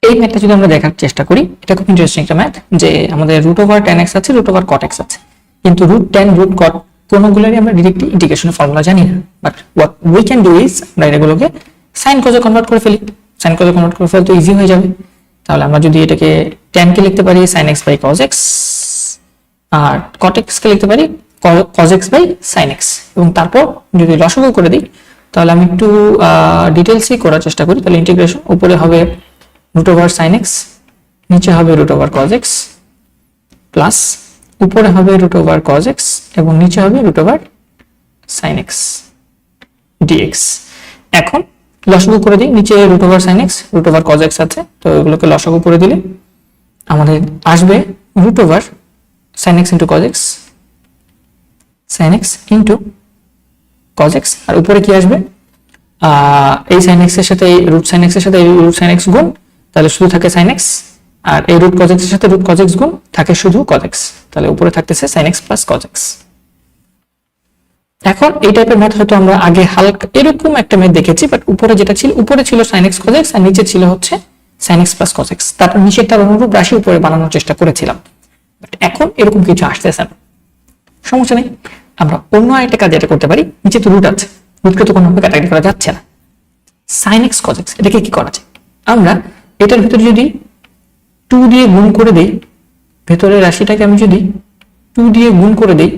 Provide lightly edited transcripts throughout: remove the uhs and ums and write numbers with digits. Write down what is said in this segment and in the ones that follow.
এই ম্যাথটা যদি আমরা দেখার চেষ্টা করি, এটা খুব ইন্টারেস্টিং একটা ম্যাথ, যে আমাদের √tan x আছে, √cot x আছে, কিন্তু √tan √cot কোনগুলোরই আমরা ডিরেক্টলি ইন্টিগ্রেশনের ফর্মুলা জানি না। But what we can do is আমরা এগুলোকে সাইন কজে কনভার্ট করে ফেলি। সাইন কজে কনভার্ট করে ফেললে তো ইজি হয়ে যাবে। তাহলে আমরা যদি এটাকে tan কে লিখতে পারি sin x / cos x, আর cot x কে লিখতে পারি cos x / sin x, এবং তারপর যদি লসাগু করে দিই, তাহলে আমি একটু ডিটেইলসে করার চেষ্টা করি। তাহলে ইন্টিগ্রেশন উপরে হবে √sin x, নিচে হবে √cos x, প্লাস উপরে হবে √cos x এবং নিচে হবে √sin x dx। এখন লসাগু করে দিই, নিচে √sin x √cos x আছে, তো এগুলোকে লসাগু করে দিলে আমাদের আসবে √sin x * cos x, sin x * cos x, আর উপরে কি আসবে, এই sin x এর সাথে এই √sin x এর সাথে এই √sin x গুণ, তাহলে শুধু থাকে sin x, আর এই √cos x এর সাথে √cos x গুণ থাকে শুধু cos x, তাহলে উপরে থাকতেছে sin x + cos x। এখন এই টাইপের ম্যাথ হয়তো আমরা আগে হালকা এরকম একটা ম্যাথ দেখেছি, বাট উপরে যেটা ছিল, উপরে ছিল sin x cos x আর নিচে ছিল হচ্ছে sin x + cos x, তারপর নিচেরটার অনুরূপ রাশি উপরে বানানোর চেষ্টা করেছিলাম। বাট এখন এরকম কিছু আসতেছে না, সমস্যা নেই, আমরা অন্য একটা কাজ এটা করতে পারি। নিচে তো রুট আছে, রুটকে তো কোনোভাবে ক্যাটাগরি করা যাচ্ছে না। sin x cos x এটাকে কি করা যায়, আমরা এটার ভিতরে যদি 2 দিয়ে গুণ করে দেই, ভেতরের রাশিটাকে আমি যদি 2 দিয়ে গুণ করে দেই,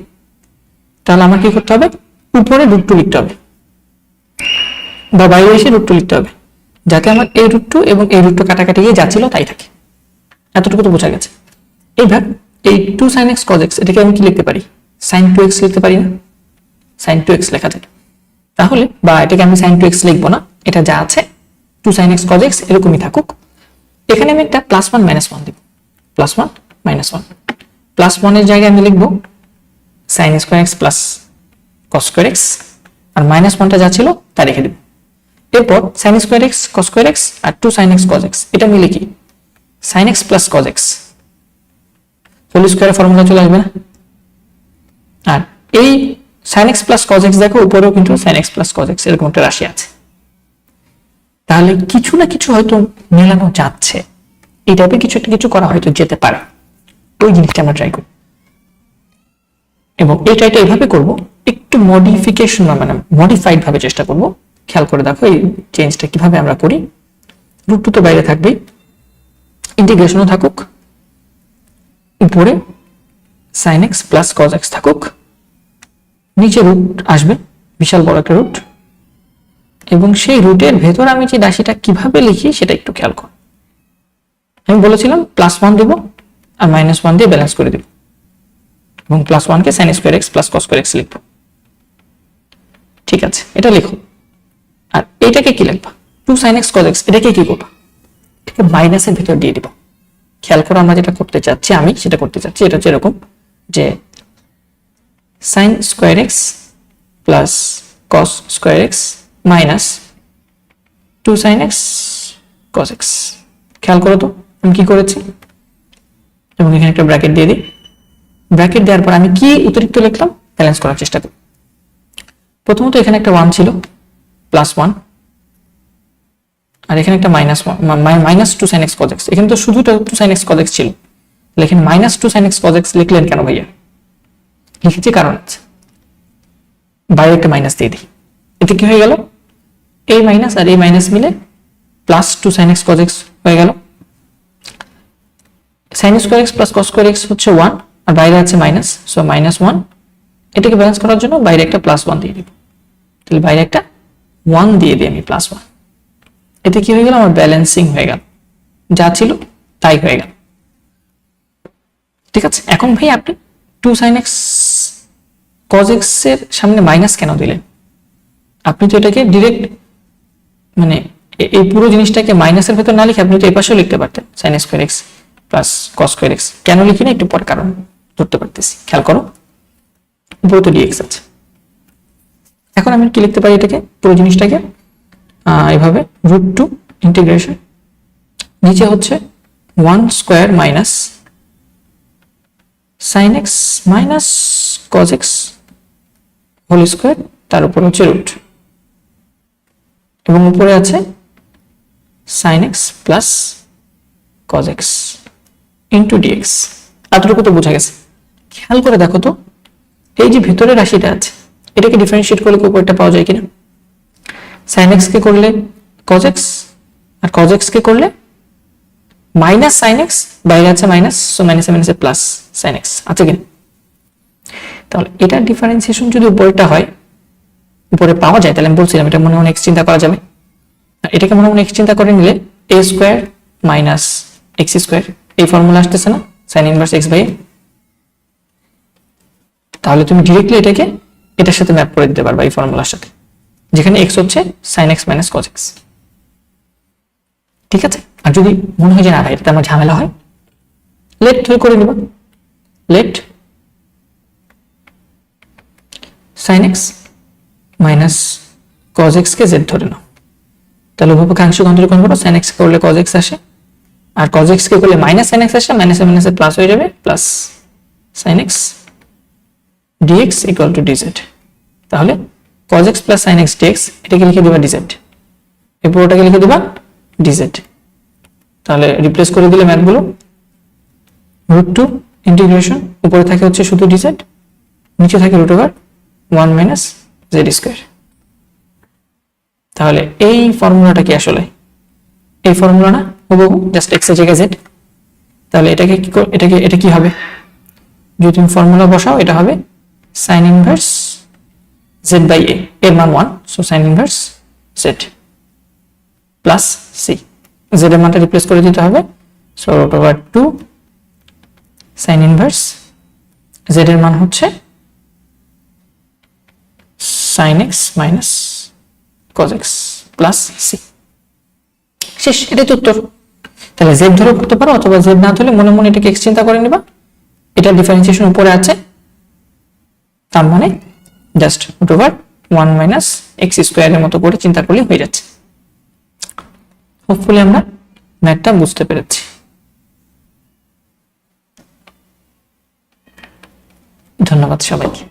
তাহলে আমার কি করতে হবে, উপরে √2 লিখতে হবে, বা বাইরে এসে √2 লিখতে হবে, যাতে আমার এই √2 এবং এই √2 কাটাকাটি গিয়ে যা ছিল তাই থাকে। এতটুকু তো বোঝা গেছে। এইবার এই 2 sin x cos x এটাকে আমি কি লিখতে পারি, sin 2x লিখতে পারি না, sin 2x লেখা যায়। তাহলে বা এটাকে আমি sin 2x লিখবো না, এটা যা আছে 2 sin x cos x এরকমই থাকুক। এখানে আমি একটা +1 -1 দিব, +1 -1, +1 এর জায়গায় আমি লিখবো sin square x plus cos square x, আর -1টা যা ছিল তা রেখে দেব। এরপর sin square x cos square x আর 2 sin x cos x এটা মিলে কি sin x plus cos x whole স্কয়ারের ফর্মুলা চলে আসবে না। আর এই sin x plus cos x দেখো উপরেও কিন্তু sin x plus cos x এরকম একটা রাশি আছে, তাহলে কিছু না কিছু হয়তো মেলানো যাচ্ছে, এই টাইপের কিছু করা হয়তো যেতে পারে। ওই জিনিসটা আমরা ট্রাই করি, এবং এই ট্রাইটা এইভাবে করব, একটু মডিফিকেশন মানে মডিফাইড ভাবে চেষ্টা করব। খেয়াল করে দেখো এই চেঞ্জটা কিভাবে আমরা করি। √2 তো বাইরে থাকবেই, ইন্টিগ্রেশনও থাকুক, উপরে sin x plus cos x থাকুক, নিচে রুট আসবে, বিশাল বড় একটা রুট, এবং সেই রুটের ভেতর আমি যে রাশিটা কিভাবে লিখি সেটা একটু খেয়াল করো। আমি বলেছিলাম +1 দেব আর -1 দিয়ে ব্যালেন্স করে দেব, এবং +1 কে sin square x plus cos square x লিখব। ঠিক আছে, এটা লিখো। আর এইটাকে কি লিখবা, 2 sin x cos x এটাকে কি করবা, এটাকে মাইনাসের ভিতর দিয়ে দিব। খেয়াল করো আমরা যেটা করতে চাচ্ছি, আমি সেটা করতে চাচ্ছি, এটা হচ্ছে এরকম যে sin square x plus cos square x minus 2 sin x cos x। খেয়াল করো তো আমি কি করেছি, এবং এখানে একটা ব্র্যাকেট দিয়ে দিই। ব্র্যাকেট দেওয়ার পর আমি কি অতিরিক্ত লিখলাম, ব্যালেন্স করার চেষ্টা করি। প্রথমত এখানে একটা 1 ছিল, +1, আর এখানে একটা -2 sin x cos x, এখানে তো শুধু 2 sin x cos x ছিল, লেখেন -2 sin x cos x লিখলেন কেন ভাইয়া, লিখেছি কারণ আছে, বাইরে একটা মাইনাস দিয়ে দিই, এতে কি হয়ে গেল, এই মাইনাস আর এই মাইনাস মিলে +2 sin x cos x হয়ে গেল। sin square x plus cos square x হচ্ছে 1, আর বাইরে আছে মাইনাস, সো -1, এটাকে ব্যালেন্স করার জন্য বাইরে একটা +1 দিয়ে দিব, তাহলে বাইরে একটা 1 দিয়ে দিই আমি +1, এতে কি হয়ে গেল, আমার ব্যালেন্সিং হয়ে গেল, যা ছিল তাই হয়ে গেল। ঠিক আছে, এখন ভাই আপনি 2 sin x cos x এর সামনে মাইনাস কেন দিলেন, আপনি তো এটাকে ডিরেক্ট মানে এই পুরো জিনিসটাকে মাইনাসের ভেতর না লিখে আপনি তো এই পাশেও লিখতে পারতেন sin square x plus cos square x, কেন লিখি না একটু পরে কারণ ধরতে পারতেছি। খেয়াল করো উপরে তো dx আছে, এখন আমি কি লিখতে পারি, এটাকে পুরো জিনিসটাকে এইভাবে √2 ইন্টিগ্রেশন, নিচে হচ্ছে 1 square minus sin x minus cos x whole square, তার উপর হচ্ছে রুট, এবং উপরে আছে sin x plus cos x into dx। এতটুকু তো বোঝা গেছে। খেয়াল করে দেখো তো, এই যে ভিতরে রাশিটা আছে এটাকে ডিফারেন্সিয়েট করলে উপরটা পাওয়া যায় কিনা? sin x কে করলে cos x, আর cos x কে করলে মাইনাস sin x, বাইরে আছে মাইনাস, সো মাইনাসে মাইনাসে প্লাস sin x আছে কিনা? তাহলে এটা ডিফারেন্সিয়েশন যদি উপরেটা হয়, উপরে পাওয়া যায়, তাহলে আমি বলছিলাম এটা মনে মনে x চিন্তা করা যাবে। এটাকে মনে মনে x চিন্তা করে নিলে a square minus x square, এই ফর্মুলা আসতেছে না sin inverse x by a। তাহলে তুমি ডিরেক্টলি এটাকে এটার সাথে ম্যাপ করে দিতে পারবা এই ফর্মুলার সাথে, যেখানে x হচ্ছে sin x minus cos x। ঠিক আছে? আর যদি মনে হয় যে না ভাই এটা আমার ঝামেলা হয়, লেট ধরে করে নিব, let sin x minus cos x কে z ধরে নাও। তাহলে উভয়পক্ষে আংশিক অন্তরীকরণ করো, sin x করলে cos x আসে, আর cos x কে করলে মাইনাস sin x আসে, মাইনাসে মাইনাসে প্লাস হয়ে যাবে, plus sin x dx equal to dz। তাহলে cos x plus sin x dx এটাকে লিখে দিবা dz, এই পুরোটাকে লিখে দিবা dz। তাহলে রিপ্লেস করে দিলে ম্যাথগুলো, √2 ইন্টিগ্রেশন, উপরে থাকে হচ্ছে শুধু dz, নিচে থাকে √1 মাইনাস z স্কয়ার। তাহলে এই ফর্মুলাটা কি আসলে এই ফর্মুলা না, হুবহু জাস্ট x এর জায়গায় z। তাহলে এটাকে কি এটা কি হবে, যদি তুমি ফর্মুলা বসাও এটা হবে sin inverse z by a, এর মান 1, so sin inverse z plus c, z এর মানটা রিপ্লেস করে দিতে হবে, সো √2 sin ইনভার্স z এর মান হচ্ছে sin x minus cos x plus c। শেষ, এটাই তো উত্তর। তাহলে z ধরে করতে পারো, অথবা z না ধরলে মনে মনে এটাকে x চিন্তা করে নিবা, এটা ডিফারেন্সিয়েশন উপরে আছে, তার মানে জাস্ট √1 মাইনাস x স্কয়ারের মতো করে চিন্তা করলে হয়ে যাচ্ছে। হোপফুলি আমরা ম্যাথটা বুঝতে পেরেছি। ধন্যবাদ সবাইকে।